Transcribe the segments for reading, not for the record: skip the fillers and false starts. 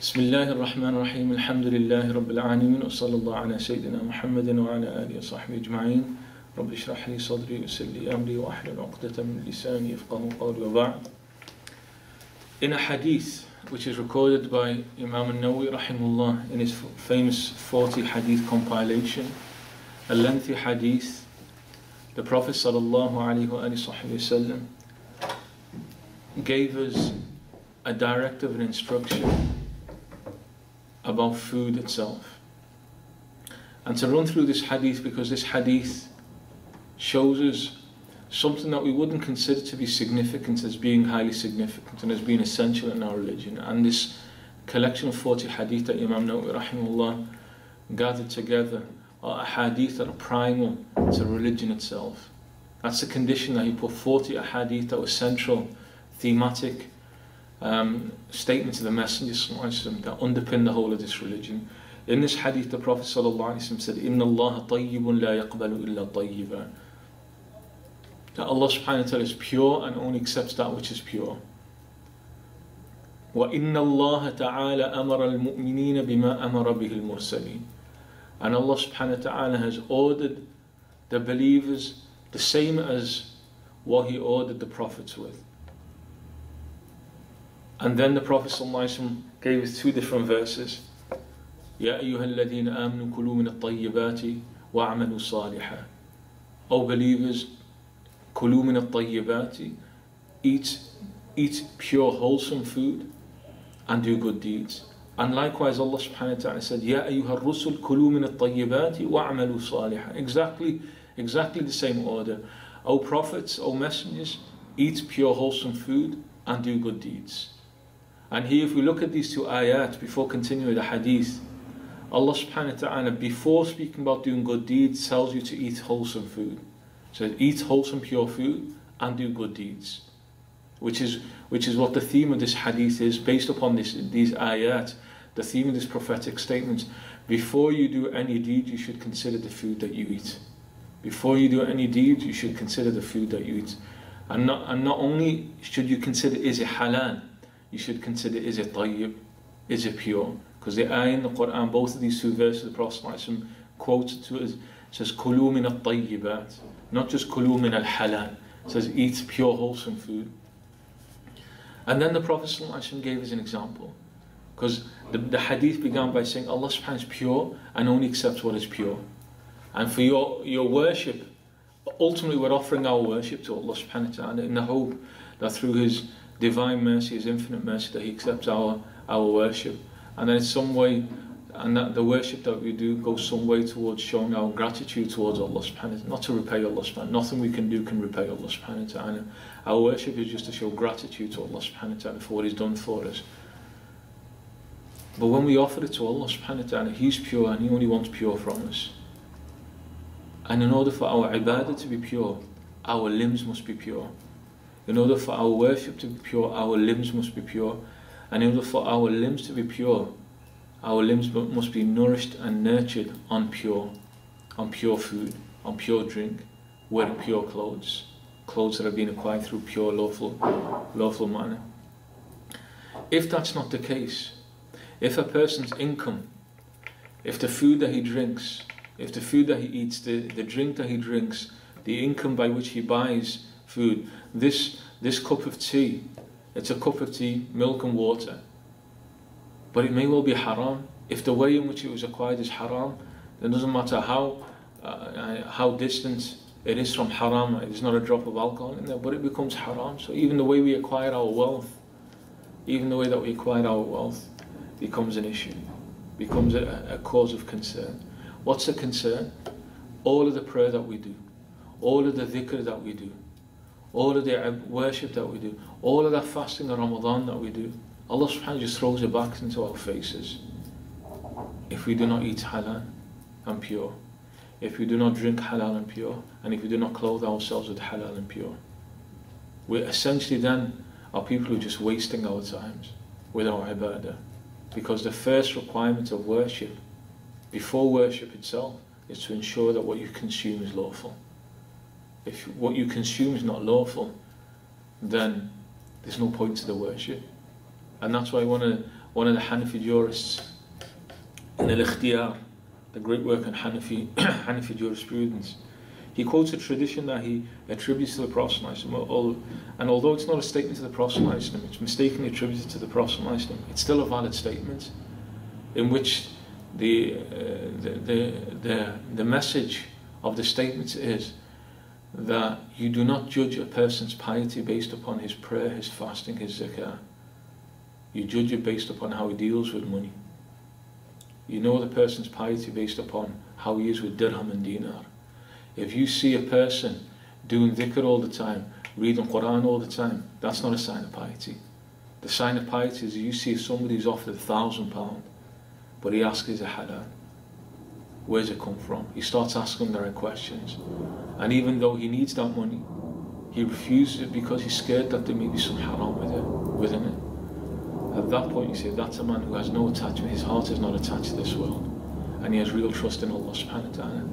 بسم الله الرحمن الرحيم الحمد لله رب العالمين وصلى الله على سيدنا محمد وعلى آله وصحبه أجمعين رب اشرح لي صدري ويسر لي أمري واحلل عقدة من لساني يفقهوا قولي وبعد. In a hadith which is recorded by Imam al-Nawawi rahimahullah in his famous 40 hadith compilation, a lengthy hadith, the Prophet sallallahu alaihi wasallam gave us a directive and instruction about food itself. And to run through this hadith, because this hadith shows us something that we wouldn't consider to be significant as being highly significant and as being essential in our religion. And this collection of 40 hadith that Imam Nawawi rahimahullah gathered together are hadith that are primal to religion itself. That's the condition that he put 40 hadith that were central, thematic statements of the Messenger that underpin the whole of this religion. In this hadith, the Prophet ﷺ said, "Inna Allah tayyibun la yaqbalu illa tayyiba." That Allah subhanahu wa ta'ala is pure and only accepts that which is pure. Wa inna Allah ta'ala amara al-mu'minina bima amara bihi al-mursaleen. And Allah subhanahu wa ta'ala has ordered the believers the same as what He ordered the prophets with. And then the Prophet ﷺ gave us two different verses. Ya ayyuhal ladhina amanu kulu min at-tayyibati wa'amalu salihah. O believers, kulu min at-tayyibati, eat pure wholesome food and do good deeds. And likewise Allah subhanahu wa ta'ala said, Ya ayyuhal rusul kulu min at-tayyibati wa'amalu salihah. Exactly the same order. O prophets, O messengers, eat pure wholesome food and do good deeds. And here, if we look at these two ayat before continuing the hadith, Allah subhanahu wa ta'ala, before speaking about doing good deeds, tells you to eat wholesome food. So eat wholesome pure food and do good deeds, which is what the theme of this hadith is, based upon these ayat. The theme of this prophetic statement: before you do any deed, you should consider the food that you eat. Before you do any deed, you should consider the food that you eat. And not only should you consider, is it halal, you should consider, is it tayyib, is it pure? Because the ayah in the Quran, both of these two verses, the Prophet ﷺ quoted to us, says kulu min at-tayyibat, not just kulu min al-halal. It says eat pure wholesome food. And then the Prophet ﷺ gave us an example, because the hadith began by saying Allah subhanahu wa ta'ala is pure and only accepts what is pure. And for your worship, ultimately we're offering our worship to Allah subhanahu wa ta'ala in the hope that through His divine mercy, His infinite mercy, that He accepts our worship. And then in some way, and that the worship that we do goes some way towards showing our gratitude towards Allah subhanahu wa ta'ala, not to repay Allah subhanahu wa ta'ala. Nothing we can do can repay Allah subhanahu wa ta'ala. Our worship is just to show gratitude to Allah subhanahu wa ta'ala for what He's done for us. But when we offer it to Allah subhanahu wa ta'ala, He's pure and He only wants pure from us. And in order for our ibadah to be pure, our limbs must be pure. In order for our worship to be pure, our limbs must be pure. And in order for our limbs to be pure, our limbs must be nourished and nurtured on pure food, on pure drink, wearing pure clothes that have been acquired through pure lawful manner. If that's not the case, if a person's income, if the food that he drinks, if the food that he eats, the drink that he drinks, the income by which he buys food, this cup of tea, it's a cup of tea, milk and water, but it may well be haram. If the way in which it was acquired is haram, then it doesn't matter how distant it is from haram, there's not a drop of alcohol in there, but it becomes haram. So even the way we acquire our wealth, becomes an issue, becomes a cause of concern. What's the concern? All of the prayer that we do, all of the dhikr that we do, all of the worship that we do, all of that fasting of Ramadan that we do, Allah subhanahu wa ta'ala just throws it back into our faces if we do not eat halal and pure, if we do not drink halal and pure, and if we do not clothe ourselves with halal and pure. We essentially then are people who are just wasting our times with our ibadah, because the first requirement of worship, before worship itself, is to ensure that what you consume is lawful. If what you consume is not lawful, then there's no point to the worship. And that's why one one of the Hanafi jurists in Al-Ikhtiyar, the great work on Hanafi jurisprudence, he quotes a tradition that he attributes to the Prophet ﷺ, and although it's not a statement to the Prophet ﷺ, it's mistakenly attributed to the Prophet ﷺ, it's still a valid statement, in which the message of the statement is that you do not judge a person's piety based upon his prayer, his fasting, his zakah. You judge it based upon how he deals with money. You know the person's piety based upon how he is with dirham and dinar. If you see a person doing dhikr all the time, reading Quran all the time, that's not a sign of piety. The sign of piety is you see somebody who's offered £1,000, but he asks, is it halal? Where's it come from? He starts asking the right questions. And even though he needs that money, he refuses it because he's scared that there may be some haram within it. At that point you say, that's a man who has no attachment, his heart is not attached to this world, and he has real trust in Allah subhanahu wa ta'ala.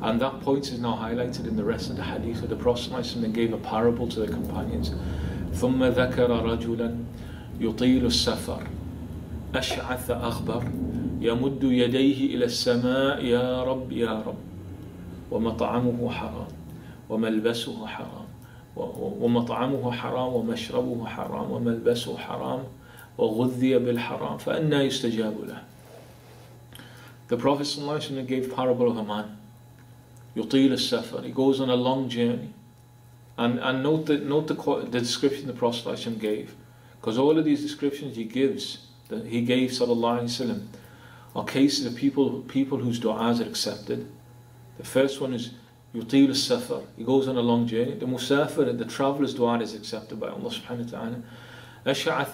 And that point is now highlighted in the rest of the hadith, where the Prophet then gave a parable to the companions. ثُمَّ ذَكَرَ رَجُلًا يُطِيلُ السَّفَرَ أَشْعَثَ أَغْبَرَ يَمُدُّ يَدَيْهِ إِلَى السَّمَاءِ يَا رَبِّ يَا رَبِّ وَمَطْعَمُهُ حَرَامٌ وَمَلْبَسُهُ حَرَامٌ وَمَطْعَمُهُ حَرَامٌ وَمَشْرَبُهُ حَرَامٌ وَمَلْبَسُهُ حَرَامٌ وَغُذِّيَ بِالْحَرَامِ فَأَنَّى يُسْتَجَابُ لَهُ. The Prophet ﷺ gave parable of a man, يُطِيلُ السَّفَرِ, he goes on a long journey. And note the description the Prophet ﷺ gave, because all of these descriptions he gave sallallahu alaihi wasallam, are cases of people whose du'as are accepted. The first one is يُطِيلُ السَّفَرِ, he goes on a long journey. The musafir, the traveller's du'a, is accepted by Allah subhanahu wa ta'ala. أَشْعَثَ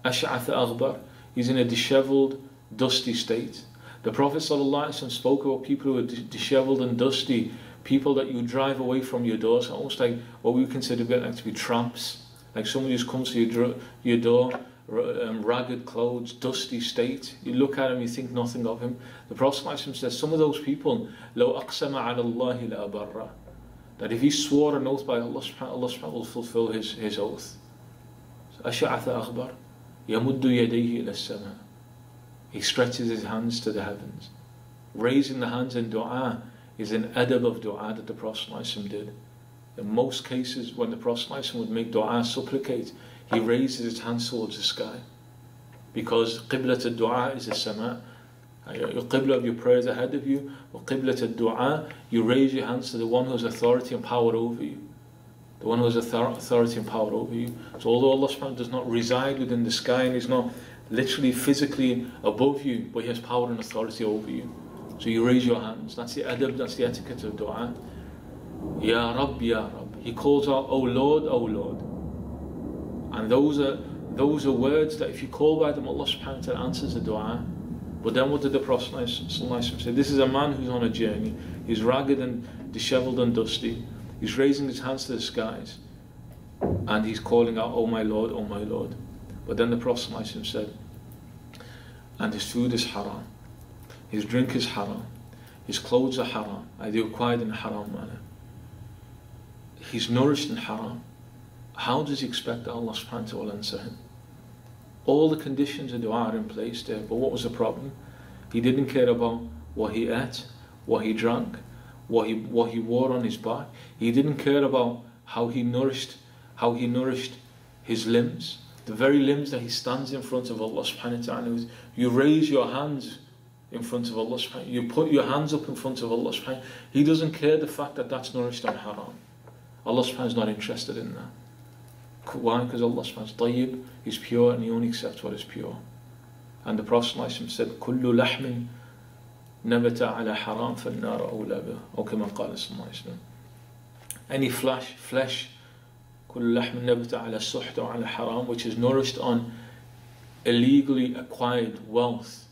أَغْبَرَ, he's in a dishevelled, dusty state. The Prophet ﷺ spoke about people who are dishevelled and dusty, people that you drive away from your doors, almost like what we consider to be tramps, like somebody who comes to your door, ragged clothes, dusty state. You look at him, you think nothing of him. The Prophet ﷺ says some of those people, لَوْ أَقْسَمَ عَلَى اللَّهِ لَأَبَرَّ, that if he swore an oath by Allah subhanahu will fulfill his oath. أَشَعَثَ أَغْبَرَ يَمُدُّ يَدَيْهِ إِلَى السَّمَاءِ, he stretches his hands to the heavens. Raising the hands in dua is an adab of dua that the Prophet ﷺ did. In most cases, when the Prophet ﷺ would make dua, supplicate, he raises his hands towards the sky, because qiblat al-dua is the sama. Your qibla of your prayers ahead of you, or qiblat al-dua, you raise your hands to the one who has authority and power over you. The one who has authority and power over you. So although Allah subhanahu does not reside within the sky, and He's not literally physically above you, but He has power and authority over you. So you raise your hands. That's the adab, that's the etiquette of dua. Ya Rabb, Ya Rabb. He calls out, O Lord, O Lord. And those are words that if you call by them, Allah subhanahu wa ta'ala answers the dua. But then what did the Prophet ﷺ say? This is a man who's on a journey. He's ragged and dishevelled and dusty. He's raising his hands to the skies. And he's calling out, O my Lord, O my Lord. But then the Prophet ﷺ said, and his food is haram, his drink is haram, his clothes are haram, they acquired in a haram manner. He's nourished in haram. How does he expect that Allah subhanahu wa ta'ala will answer him? All the conditions of dua are in place there, but what was the problem? He didn't care about what he ate, what he drank, what he wore on his back. He didn't care about how he nourished his limbs. The very limbs that he stands in front of Allah subhanahu wa ta'ala. You raise your hands in front of Allah subhanahu wa ta'ala. You put your hands up in front of Allah subhanahu wa ta'ala. He doesn't care the fact that that's nourished on haram. Allah subhanahu wa ta'ala is not interested in that. Why? Because Allah subhanahu wa ta'ala is tayyib, He's pure, and He only accepts what is pure. And the Prophet said, كُلُّ لَحْمٍ نَبَتَ عَلَى حَرَامٍ فَالنَّارَ أَوْلَى بِهِ, or كما قال صلى الله عليه وسلم. Any flesh, كُلُّ لَحْمٍ نَبَتَ عَلى السُّحْتِ وَعَلى حَرَامٍ, which is nourished on illegally acquired wealth,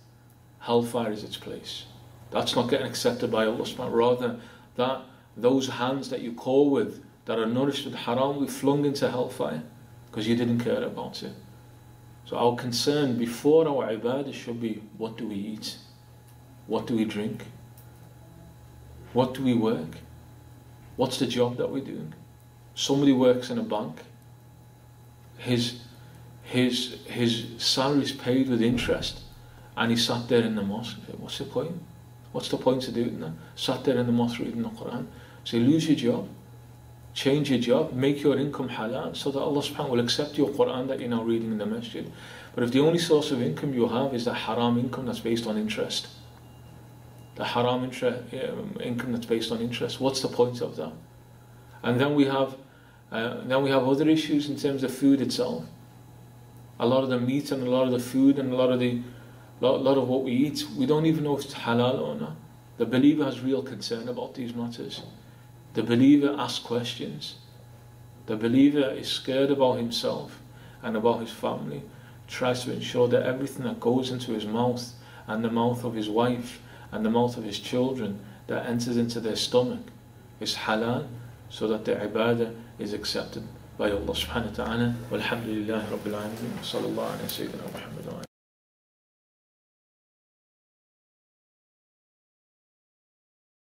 hellfire is its place. That's not getting accepted by Allah subhanahu wa ta'ala. Rather, those hands that you call with, that are nourished with haram, we flung into hellfire because you didn't care about it. So our concern before our ibadah should be, what do we eat? What do we drink? What do we work? What's the job that we're doing? Somebody works in a bank. His his salary is paid with interest, and he sat there in the mosque. What's the point? What's the point of doing that? Sat there in the mosque reading the Quran. So lose your job, change your job, make your income halal, so that Allah subhanahu wa ta'ala will accept your Quran that you're now reading in the masjid. But if the only source of income you have is that haram income that's based on interest, the haram income that's based on interest, what's the point of that? And then we have other issues in terms of food itself. A lot of the meat and a lot of the food and a lot of what we eat, we don't even know if it's halal or not. The believer has real concern about these matters. The believer asks questions. The believer is scared about himself and about his family. Tries to ensure that everything that goes into his mouth and the mouth of his wife and the mouth of his children that enters into their stomach is halal, so that their ibadah is accepted by Allah subhanahu wa ta'ala. Walhamdulillahi rabbil alameen. Sallallahu alayhi wa sallam.